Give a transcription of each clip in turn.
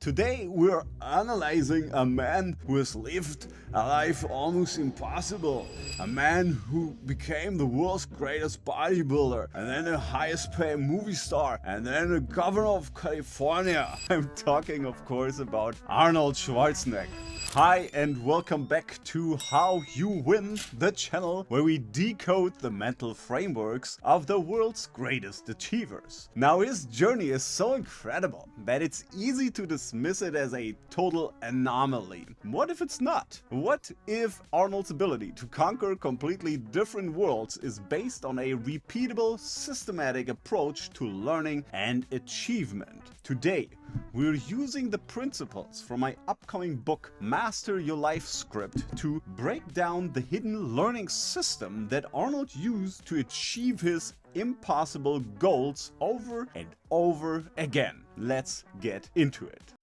Today we're analyzing a man who has lived a life almost impossible. A man who became the world's greatest bodybuilder, and then the highest paid movie star, and then the governor of California. I'm talking of course about Arnold Schwarzenegger. Hi and welcome back to How You Win, the channel where we decode the mental frameworks of the world's greatest achievers. Now his journey is so incredible that it's easy to dismiss it as a total anomaly. What if it's not? What if Arnold's ability to conquer completely different worlds is based on a repeatable, systematic approach to learning and achievement? Today, we're using the principles from my upcoming book, Master Your Lifescript, to break down the hidden learning system that Arnold used to achieve his impossible goals over and over again. Let's get into it.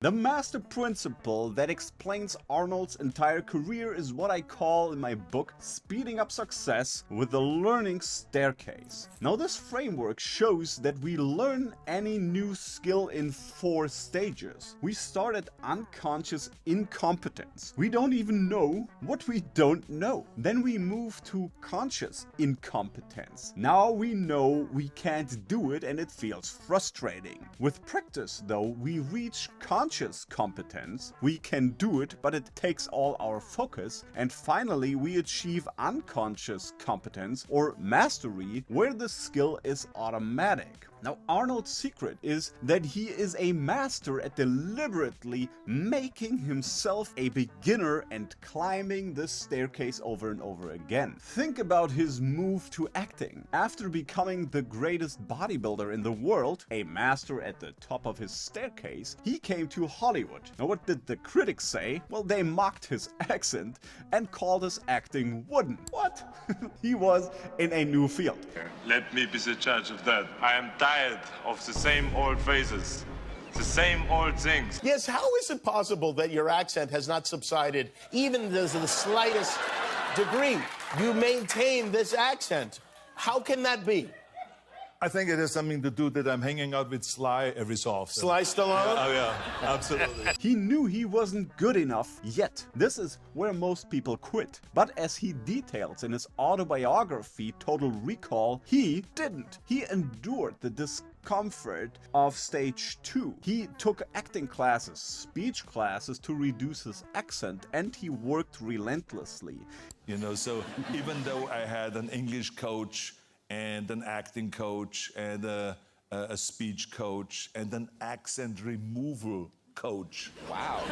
The master principle that explains Arnold's entire career is what I call in my book speeding up success with the learning staircase. Now this framework shows that we learn any new skill in 4 stages. We start at unconscious incompetence. We don't even know what we don't know. Then we move to conscious incompetence. Now we know we can't do it and it feels frustrating. With practice though, we reach conscious competence. We can do it, but it takes all our focus. And finally, we achieve unconscious competence or mastery, where the skill is automatic. Now, Arnold's secret is that he is a master at deliberately making himself a beginner and climbing the staircase over and over again. Think about his move to acting. After becoming the greatest bodybuilder in the world, a master at the top of his staircase, he came to Hollywood. Now, what did the critics say? Well, they mocked his accent and called his acting wooden. What? He was in a new field. Let me be the judge of that. I am tired of the same old phrases, the same old things. Yes, how is it possible that your accent has not subsided even to the slightest degree? You maintain this accent. How can that be? I think it has something to do that I'm hanging out with Sly every so often. Sly Stallone? Oh yeah, absolutely. He knew he wasn't good enough yet. This is where most people quit. But as he details in his autobiography, Total Recall, he didn't. He endured the discomfort of stage 2. He took acting classes, speech classes to reduce his accent, and he worked relentlessly. You know, so even though I had an English coach and an acting coach and a speech coach and an accent removal coach. Wow.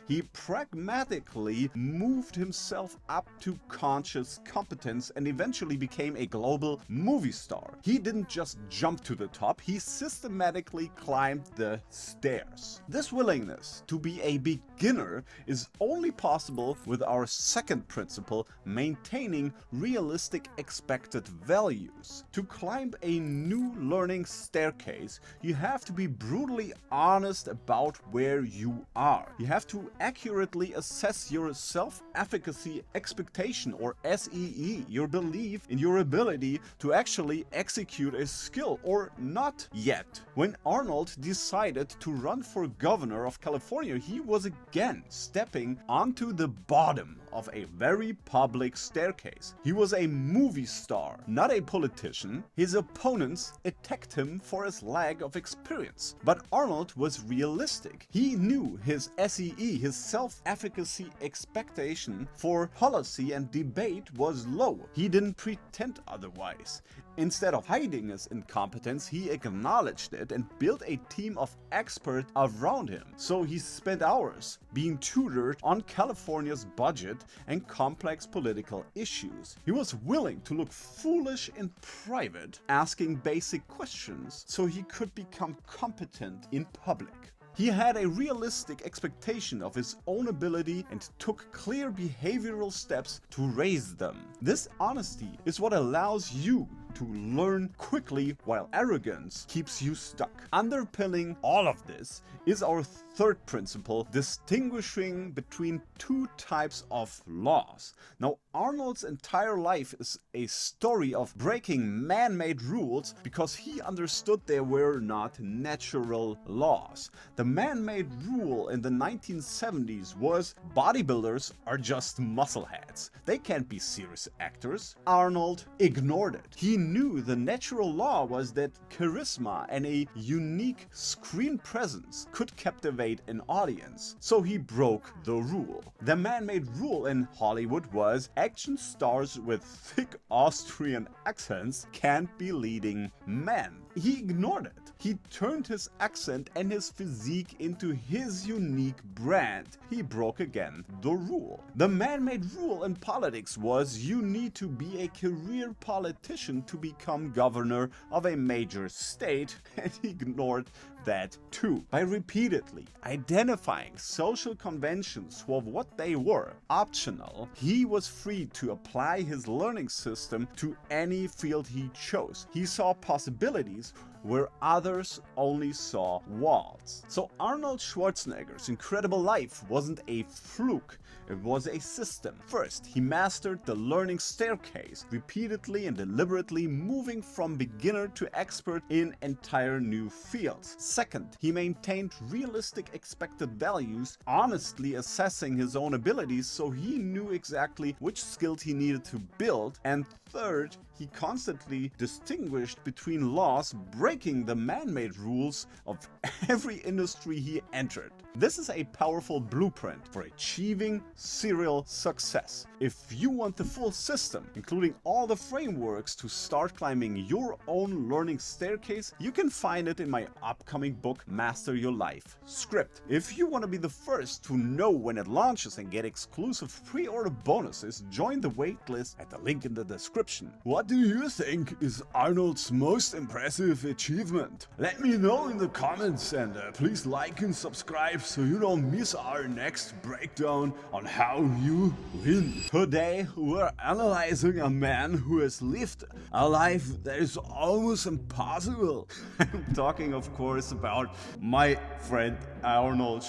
He pragmatically moved himself up to conscious competence and eventually became a global movie star. He didn't just jump to the top, he systematically climbed the stairs. This willingness to be a beginner is only possible with our second principle, maintaining realistic expected values. To climb a new learning staircase, you have to be brutally honest about where you are. You have to accurately assess your self-efficacy expectation, or SEE, your belief in your ability to actually execute a skill, or not yet. When Arnold decided to run for governor of California, he was again stepping onto the bottom of a very public staircase. He was a movie star, not a politician. His opponents attacked him for his lack of experience. But Arnold was realistic. He knew his SEE, his self-efficacy expectation for policy and debate, was low. He didn't pretend otherwise. Instead of hiding his incompetence, he acknowledged it and built a team of experts around him. So he spent hours being tutored on California's budget and complex political issues. He was willing to look foolish in private, asking basic questions so he could become competent in public. He had a realistic expectation of his own ability and took clear behavioral steps to raise them. This honesty is what allows you to learn quickly while arrogance keeps you stuck. Underpinning all of this is our third principle, distinguishing between two types of laws. Now, Arnold's entire life is a story of breaking man-made rules because he understood they were not natural laws. The man-made rule in the 1970s was bodybuilders are just muscleheads. They can't be serious actors. Arnold ignored it. He knew the natural law was that charisma and a unique screen presence could captivate an audience. So he broke the rule. The man-made rule in Hollywood was action stars with thick Austrian accents can't be leading men. He ignored it. He turned his accent and his physique into his unique brand. He broke again the rule. The man-made rule in politics was you need to be a career politician to become governor of a major state, and he ignored that too. By repeatedly identifying social conventions for what they were, optional, he was free to apply his learning system to any field he chose. He saw possibilities where others only saw walls. So Arnold Schwarzenegger's incredible life wasn't a fluke, it was a system. First, he mastered the learning staircase, repeatedly and deliberately moving from beginner to expert in entire new fields. Second, he maintained realistic expected values, honestly assessing his own abilities so he knew exactly which skills he needed to build. And third, he constantly distinguished between laws, breaking the man-made rules of every industry he entered. This is a powerful blueprint for achieving serial success. If you want the full system, including all the frameworks to start climbing your own learning staircase, you can find it in my upcoming book, Master Your Lifescript. If you want to be the first to know when it launches and get exclusive pre-order bonuses, join the waitlist at the link in the description. What do you think is Arnold's most impressive achievement? Let me know in the comments, and please like and subscribe so you don't miss our next breakdown on how you win. Today we're analyzing a man who has lived a life that is almost impossible. I'm talking, of course, about my friend Arnold.